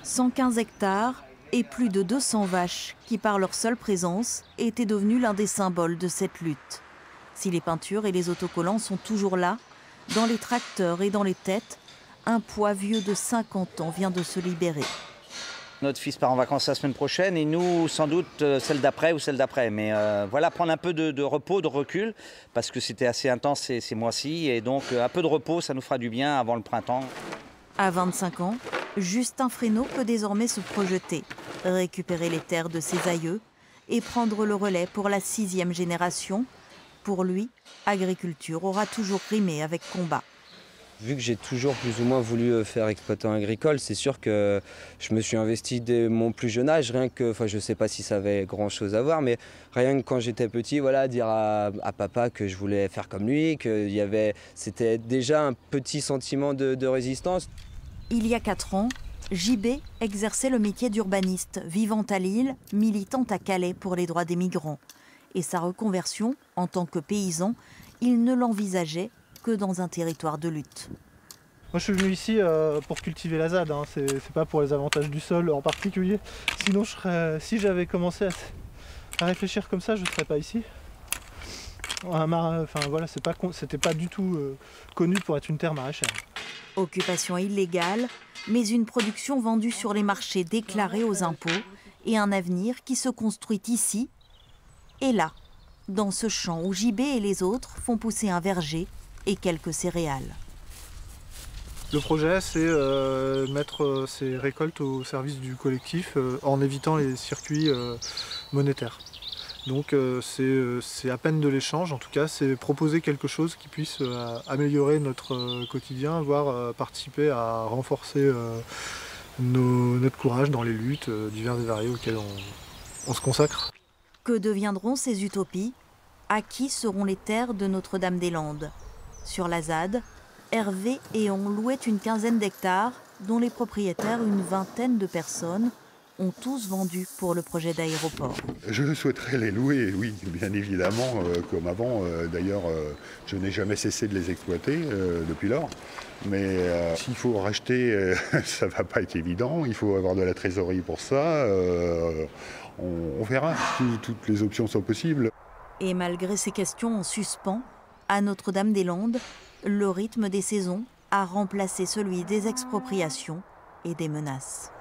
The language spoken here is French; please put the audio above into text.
115 hectares et plus de 200 vaches qui, par leur seule présence, étaient devenues l'un des symboles de cette lutte. Si les peintures et les autocollants sont toujours là, dans les tracteurs et dans les têtes, un poids vieux de 50 ans vient de se libérer. Notre fils part en vacances la semaine prochaine et nous, sans doute, celle d'après ou celle d'après. Mais voilà, prendre un peu de repos, de recul, parce que c'était assez intense ces mois-ci. Et donc, un peu de repos, ça nous fera du bien avant le printemps. À 25 ans, Justin Fresneau peut désormais se projeter, récupérer les terres de ses aïeux et prendre le relais pour la 6e génération. Pour lui, agriculture aura toujours rimé avec combat. Vu que j'ai toujours plus ou moins voulu faire exploitant agricole, c'est sûr que je me suis investi dès mon plus jeune âge, rien que, je ne sais pas si ça avait grand chose à voir, mais rien que quand j'étais petit, voilà, dire à papa que je voulais faire comme lui, c'était déjà un petit sentiment de résistance. Il y a 4 ans, JB exerçait le métier d'urbaniste, vivant à Lille, militant à Calais pour les droits des migrants. Et sa reconversion, en tant que paysan, il ne l'envisageait que dans un territoire de lutte. Moi je suis venu ici pour cultiver la ZAD, c'est pas pour les avantages du sol en particulier. Sinon si j'avais commencé à réfléchir comme ça, je ne serais pas ici. Voilà, c'était pas du tout connu pour être une terre maraîchère. Occupation illégale, mais une production vendue sur les marchés déclarés aux impôts et un avenir qui se construit ici et là, dans ce champ où JB et les autres font pousser un verger et quelques céréales. Le projet, c'est mettre ces récoltes au service du collectif en évitant les circuits monétaires. Donc c'est à peine de l'échange, en tout cas, c'est proposer quelque chose qui puisse améliorer notre quotidien, voire participer à renforcer notre courage dans les luttes diverses et variées auxquelles on se consacre. Que deviendront ces utopies? À qui seront les terres de Notre-Dame-des-Landes? Sur la ZAD, Hervé et on louaient une quinzaine d'hectares, dont les propriétaires, une vingtaine de personnes, ont tous vendu pour le projet d'aéroport. Je souhaiterais les louer, oui, bien évidemment, comme avant. D'ailleurs, je n'ai jamais cessé de les exploiter depuis lors. Mais s'il faut racheter, ça ne va pas être évident. Il faut avoir de la trésorerie pour ça. On verra si toutes les options sont possibles. Et malgré ces questions en suspens, à Notre-Dame-des-Landes, le rythme des saisons a remplacé celui des expropriations et des menaces.